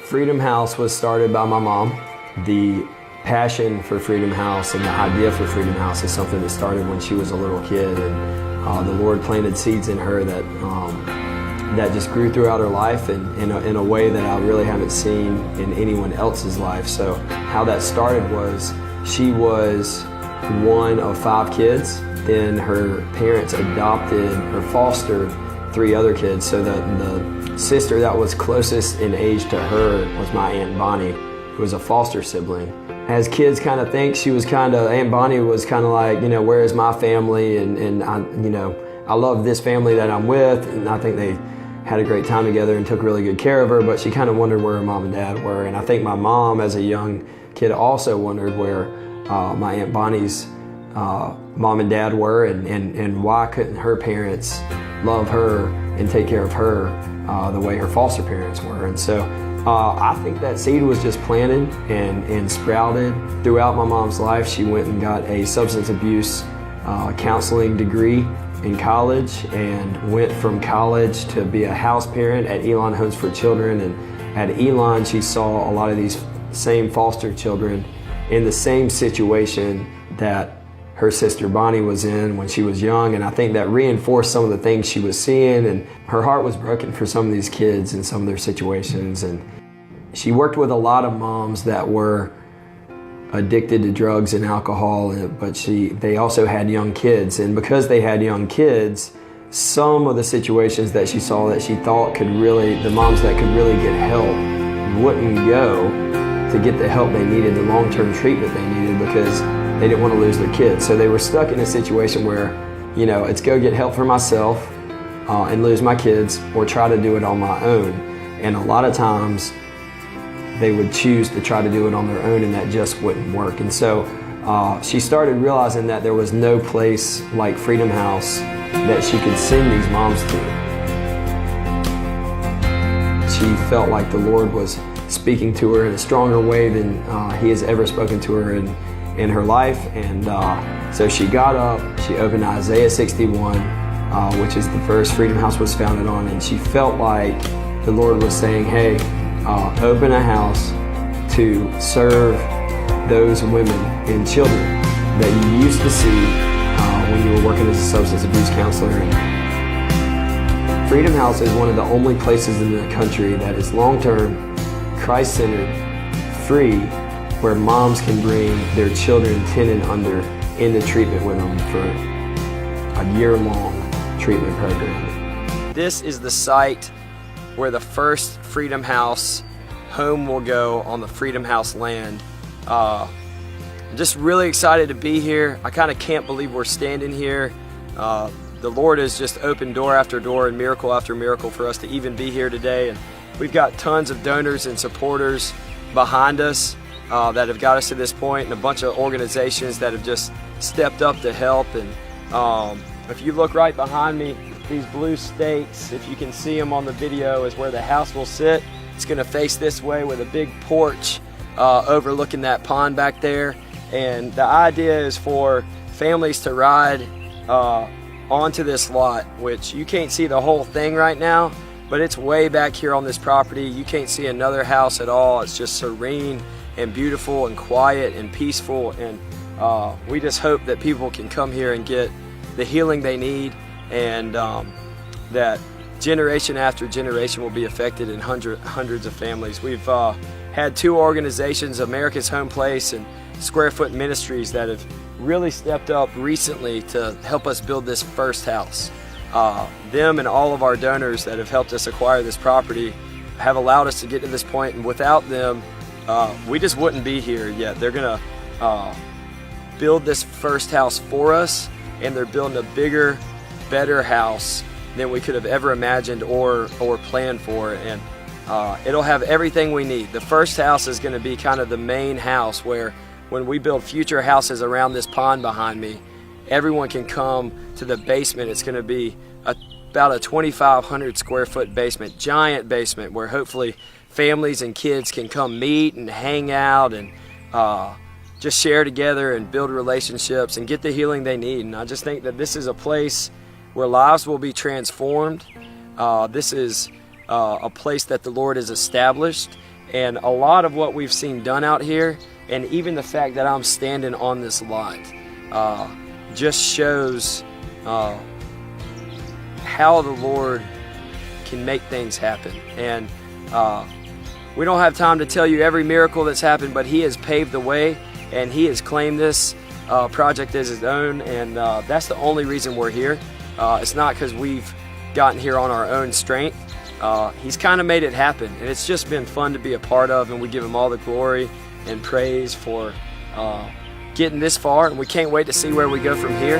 Freedom House was started by my mom. The passion for Freedom House and the idea for Freedom House is something that started when she was a little kid, and the Lord planted seeds in her that just grew throughout her life and in a way that I really haven't seen in anyone else's life. So how that started was she was one of 5 kids. Then her parents adopted or fostered 3 other kids. So the sister that was closest in age to her was my Aunt Bonnie, who was a foster sibling. As kids kind of think, Aunt Bonnie was kind of like, where is my family? And I love this family that I'm with, and I think they had a great time together and took really good care of her, but she kind of wondered where her mom and dad were. And I think my mom, as a young kid, also wondered where my Aunt Bonnie's mom and dad were, and why couldn't her parents love her and take care of her the way her foster parents were. And so I think that seed was just planted and sprouted throughout my mom's life. She went and got a substance abuse counseling degree in college, and went from college to be a house parent at Elon Homes for Children. And at Elon, she saw a lot of these same foster children in the same situation that her sister Bonnie was in when she was young, and I think that reinforced some of the things she was seeing, and her heart was broken for some of these kids and some of their situations. And she worked with a lot of moms that were addicted to drugs and alcohol, but they also had young kids, and because they had young kids, some of the situations that she saw that she thought the moms that could really get help wouldn't go to get the help they needed, the long-term treatment they needed, because they didn't want to lose their kids. So they were stuck in a situation where, it's go get help for myself and lose my kids, or try to do it on my own. And a lot of times they would choose to try to do it on their own, and that just wouldn't work. And so she started realizing that there was no place like Freedom House that she could send these moms to. She felt like the Lord was speaking to her in a stronger way than He has ever spoken to her in her life. And so she got up, she opened Isaiah 61, which is the verse Freedom House was founded on, and she felt like the Lord was saying, hey, open a house to serve those women and children that you used to see when you were working as a substance abuse counselor. Freedom House is one of the only places in the country that is long-term, Christ-centered, free, where moms can bring their children 10 and under into treatment with them for a year-long treatment program. This is the site where the first Freedom House home will go on the Freedom House land. I'm just really excited to be here. I kind of can't believe we're standing here. The Lord has just opened door after door and miracle after miracle for us to even be here today. And we've got tons of donors and supporters behind us that have got us to this point, and a bunch of organizations that have just stepped up to help. And if you look right behind me, these blue stakes, if you can see them on the video, is where the house will sit. It's going to face this way with a big porch overlooking that pond back there. And the idea is for families to ride onto this lot, which you can't see the whole thing right now, but it's way back here on this property. You can't see another house at all. It's just serene and beautiful and quiet and peaceful. And we just hope that people can come here and get the healing they need, and that generation after generation will be affected in hundreds of families. We've had 2 organizations, America's Home Place and Square Foot Ministries, that have really stepped up recently to help us build this first house. Them and all of our donors that have helped us acquire this property have allowed us to get to this point, and without them, we just wouldn't be here yet. They're gonna build this first house for us, and they're building a bigger, better house than we could have ever imagined or planned for. And it'll have everything we need. The first house is gonna be kind of the main house where, when we build future houses around this pond behind me, everyone can come to the basement. It's gonna be about a 2,500 square foot basement, giant basement, where hopefully families and kids can come meet and hang out and just share together and build relationships and get the healing they need. And I just think that this is a place where lives will be transformed. This is a place that the Lord has established, And a lot of what we've seen done out here, and even the fact that I'm standing on this lot, just shows how the Lord can make things happen. And we don't have time to tell you every miracle that's happened, but He has paved the way, and He has claimed this project as His own, and that's the only reason we're here. It's not because we've gotten here on our own strength. He's kind of made it happen, and it's just been fun to be a part of, and we give Him all the glory and praise for getting this far, and we can't wait to see where we go from here.